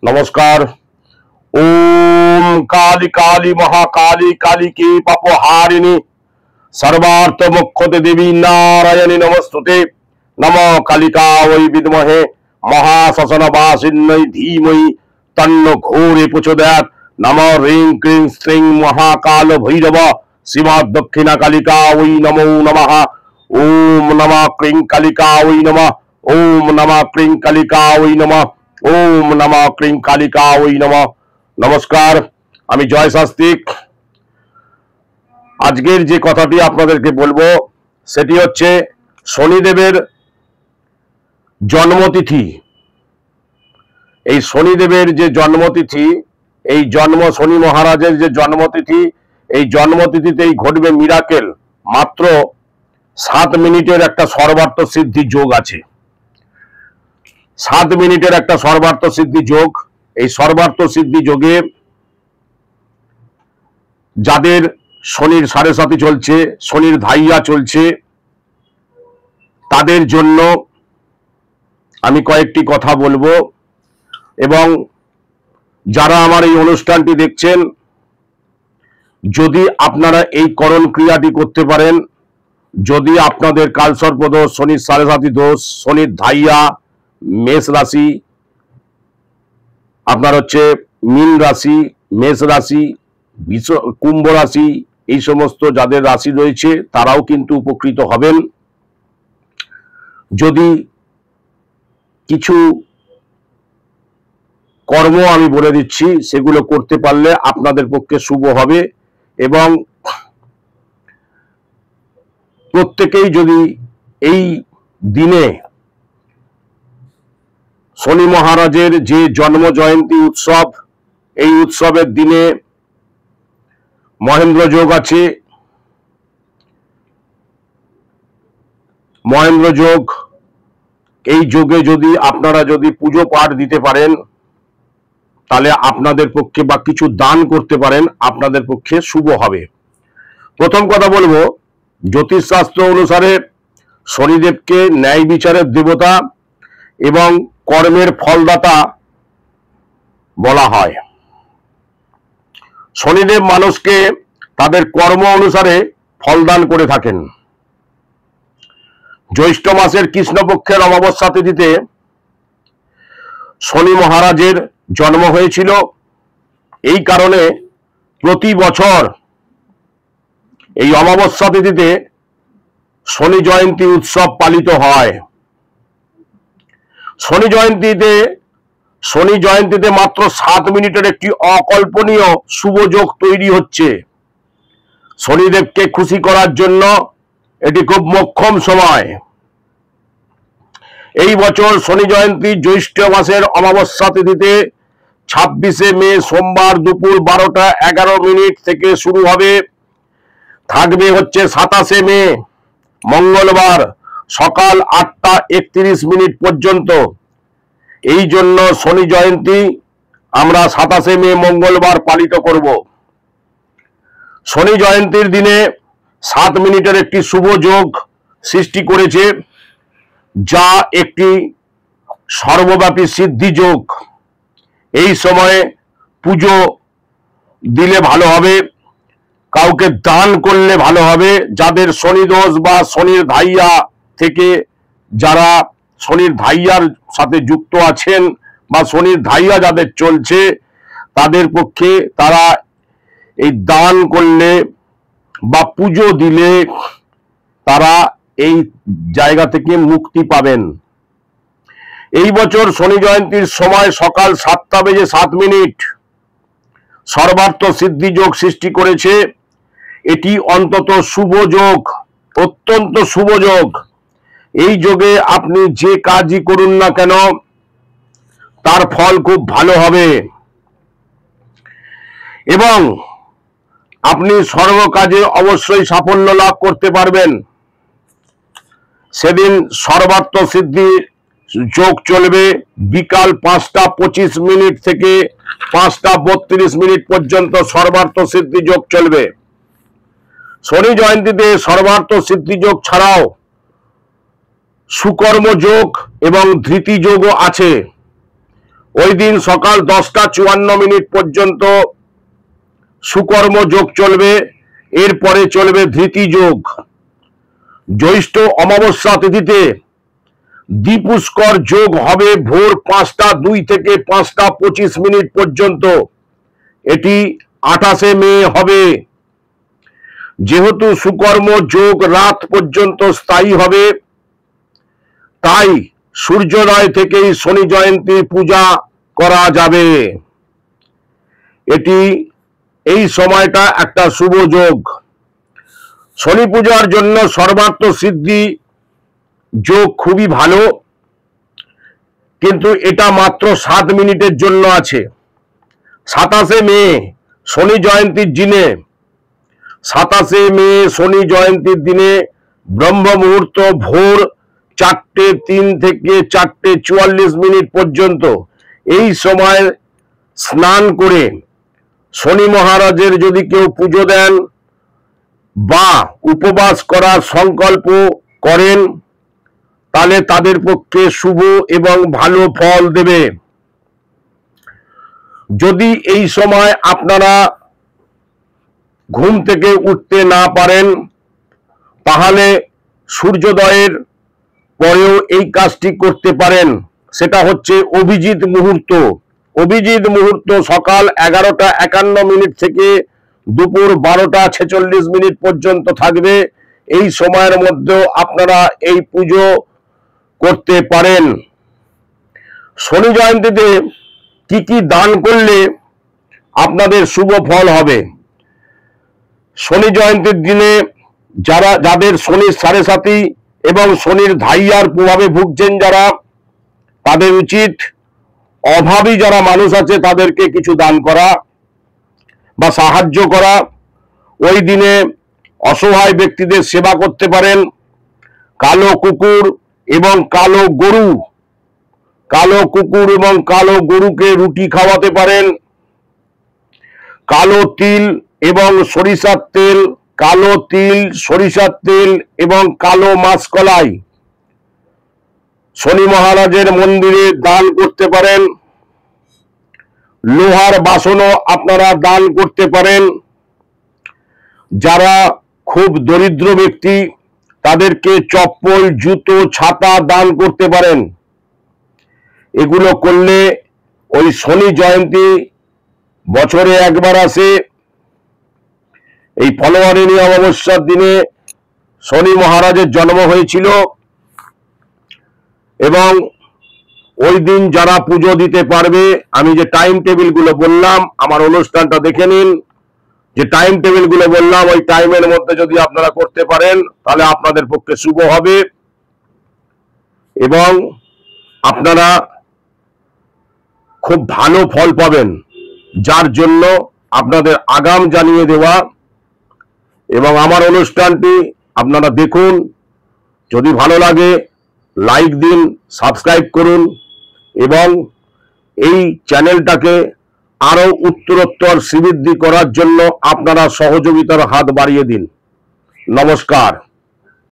नमस्कार। ओम काली काली महाकाली काली की पापहारिणी सर्वार्थ मुख्यते देवी नारायणी नमस्तुते। नमो कालिका वै विद्महे महाश्मशानवासिन्यै धीमहि तन्नो घोरे प्रचोदयात्। नमो ह्रीं क्लीं श्रीं महाकाल भैरव शिवा दक्षिणा कालिका वै नमो नमः। ओम नमः क्लीं कालिका वै नमः। ओम नमः क्लीं कालिका वै नमः। ओम नमः क्लीं कालिका वै नमः। नमस्कार, আমি জয় শাস্ত্রিক। আজকের যে কথাটি আপনাদেরকে বলবো সেটি হচ্ছে শনিদেবের জন্মতিথি। এই শনিদেবের যে জন্মতিথি, এই শনি মহারাজের যে জন্মতিথি, এই জন্মতিথিতেই ঘটবে মিরাকেল। মাত্র 7 মিনিটের একটা সর্বার্থ সিদ্ধি যোগ আছে। 7 মিনিটের একটা সর্বার্থ সিদ্ধি যোগ। এই সর্বার্থ সিদ্ধি যোগে যাদের শনির 7.5 চলছে, শনির ধাইয়া চলছে, তাদের জন্য আমি কয়েকটি কথা বলবো। এবং যারা আমার এই অনুষ্ঠানটি দেখছেন, যদি আপনারা এই করণ ক্রিয়াটি করতে পারেন, যদি আপনাদের কালসর্প দোষ, শনির 7.5 দোষ, শনির ধাইয়া, মেষ রাশি, আপনার হচ্ছে মীন রাশি, মেষ রাশি, কুম্ভ রাশি, এই সমস্ত যাদের রাশি রয়েছে তারাও কিন্তু উপকৃত হবেন। যদি কিছু কর্ম আমি বলে দিচ্ছি, সেগুলো করতে পারলে আপনাদের পক্ষে শুভ হবে। এবং প্রত্যেকেই যদি এই দিনে শনি মহারাজের যে জন্ম জয়ন্তী উৎসব, এই উৎসবের দিনে মহেন্দ্র যোগ আছে। মহেন্দ্র যোগ, এই যোগে যদি আপনারা যদি পুজো পাঠ দিতে পারেন, তাহলে আপনাদের পক্ষে, বা কিছু দান করতে পারেন, আপনাদের পক্ষে শুভ হবে। প্রথম কথা বলবো, জ্যোতিষশাস্ত্র অনুসারে শনিদেবকে ন্যায় বিচারের দেবতা এবং কর্মের ফলদাতা বলা হয়। শনিদেব মানুষকে তাদের কর্ম অনুসারে ফলদান করে থাকেন। জ্যৈষ্ঠ মাসের কৃষ্ণপক্ষের অমাবস্যা তিথিতে শনি মহারাজের জন্ম হয়েছিল। এই কারণে প্রতি বছর এই অমাবস্যা তিথিতে শনি জয়ন্তী উৎসব পালিত হয়। শনি জয়ন্তীতে মাত্র 7 মিনিটের একটি অকল্পনীয় শুভ যোগ তৈরি হচ্ছে। শনিদেবকে খুশি করার জন্য এটি খুব মোক্ষম সময়। এই বছর শনি জয়ন্তী জ্যৈষ্ঠ মাসের অমাবস্যা তিথিতে 26শে মে সোমবার দুপুর 12টা 11 মিনিট থেকে শুরু হবে। থাকবে হচ্ছে 27শে মে মঙ্গলবার সকাল 8টা 31 মিনিট পর্যন্ত। এই জন্য শনি জয়ন্তী আমরা 27শে মে মঙ্গলবার পালিত করব। শনি জয়ন্তীর দিনে 7 মিনিটের একটি শুভ যোগ সৃষ্টি করেছে, যা একটি সর্বব্যাপী সিদ্ধি যোগ। এই সময়ে পুজো দিলে ভালো হবে, কাউকে দান করলে ভালো হবে। যাদের শনি দোষ বা শনির ধাইয়া থেকে, যারা শনির ধাইয়ার সাথে যুক্ত আছেন বা শনির ধাইয়া যাদের চলছে, তাদের পক্ষে তারা এই দান করলে বা পুজো দিলে তারা এই জায়গা থেকে মুক্তি পাবেন। এই বছর শনি জয়ন্তীর সময় সকাল 7টা বেজে 7 মিনিট সর্বার্থ সিদ্ধি যোগ সৃষ্টি করেছে। এটি অন্তত শুভ যোগ, অত্যন্ত শুভ যোগ। এই যোগে আপনি যে কাজই করুন না কেন, তার ফল খুব ভালো হবে এবং আপনি সর্ব কাজে অবশ্যই সাফল্য লাভ করতে পারবেন। সেদিন সর্বার্থ সিদ্ধি যোগ চলবে বিকাল 5টা 25 মিনিট থেকে 5টা 32 মিনিট পর্যন্ত সর্বার্থ সিদ্ধি যোগ চলবে। শনি জয়ন্তীতে সর্বার্থ সিদ্ধি যোগ ছাড়াও সুকর্ম যোগ এবং ধৃতি যোগও আছে। ওই দিন সকাল 10:54 পর্যন্ত সুকর্ম যোগ চলবে, এরপরে চলবে ধৃতি যোগ। জ্যৈষ্ঠ অমাবস্যা তিথিতে দ্বিপুষ্কর যোগ হবে ভোর 5:02 থেকে 5:25 পর্যন্ত। এটি 28শে মে হবে। যেহেতু সুকর্ম যোগ রাত পর্যন্ত স্থায়ী হবে, তাই সূর্যোদয় থেকেই শনি জয়ন্তী পূজা করা যাবে। এই সময়টা একটা শুভ যোগ। শনি পূজার জন্য সর্বার্থ সিদ্ধি যোগ খুবই ভালো, কিন্তু এটা মাত্র 7 মিনিটের জন্য আছে। 27শে মে শনি জয়ন্তীর দিনে 27শে মে শনি জয়ন্তীর দিনে ব্রহ্ম মুহূর্ত ভোর 4:03 থেকে 4:44 পর্যন্ত। এই সময় স্নান করে শনি মহারাজের যদি কেউ পুজো দেন বা উপবাস করার সংকল্প করেন, তাহলে তাদের পক্ষে শুভ এবং ভালো ফল দেবে। যদি এই সময় আপনারা ঘুম থেকে উঠতে না পারেন, তাহলে সূর্যোদয়ের পরেও এই কাজটি করতে পারেন। সেটা হচ্ছে অভিজিৎ মুহূর্ত। অভিজিৎ মুহূর্ত সকাল 11:51 থেকে দুপুর 12:46 পর্যন্ত থাকবে। এই সময়ের মধ্যে আপনারা এই পুজো করতে পারেন। শনি জয়ন্তীতে কি কি দান করলে আপনাদের শুভ ফল হবে? শনি জয়ন্তীর দিনে যাদের শনির 7.5 এবং শনির ধাইয়ার প্রভাবে ভুগছেন যারা, তাদের উচিত অভাবী যারা মানুষ আছে তাদেরকে কিছু দান করা বা সাহায্য করা। ওই দিনে অসহায় ব্যক্তিদের সেবা করতে পারেন। কালো কুকুর এবং কালো গরুকে রুটি খাওয়াতে পারেন। কালো তিল এবং সরিষার তেল এবং কালো মাসকলাই শনি মহারাজের মন্দিরে দান করতে পারেন। লোহার বাসনও আপনারা দান করতে পারেন। যারা খুব দরিদ্র ব্যক্তি তাদেরকে চপ্পল, জুতো, ছাতা দান করতে পারেন। এগুলো করলে ওই শনি জয়ন্তী বছরে একবার আসে। এই ফলহারিণী অমাবস্যার দিনে শনি মহারাজের জন্ম হয়েছিল এবং ওই দিন যারা পুজো দিতে পারবে, আমি যে টাইম টেবিলগুলো বললাম, আমার অনুষ্ঠানটা দেখে নিন। যে টাইম টেবিলগুলো বললাম, ওই টাইমের মধ্যে যদি আপনারা করতে পারেন তাহলে আপনাদের পক্ষে শুভ হবে এবং আপনারা খুব ভালো ফল পাবেন। যার জন্য আপনাদের আগাম জানিয়ে দেওয়া। এবং আমার অনুষ্ঠানটি আপনারা দেখুন, যদি ভালো লাগে লাইক দিন, সাবস্ক্রাইব করুন এবং এই চ্যানেলটাকে আরো উত্তরোত্তর শ্রীবৃদ্ধি করার জন্য আপনারা সহযোগিতার হাত বাড়িয়ে দিন। নমস্কার।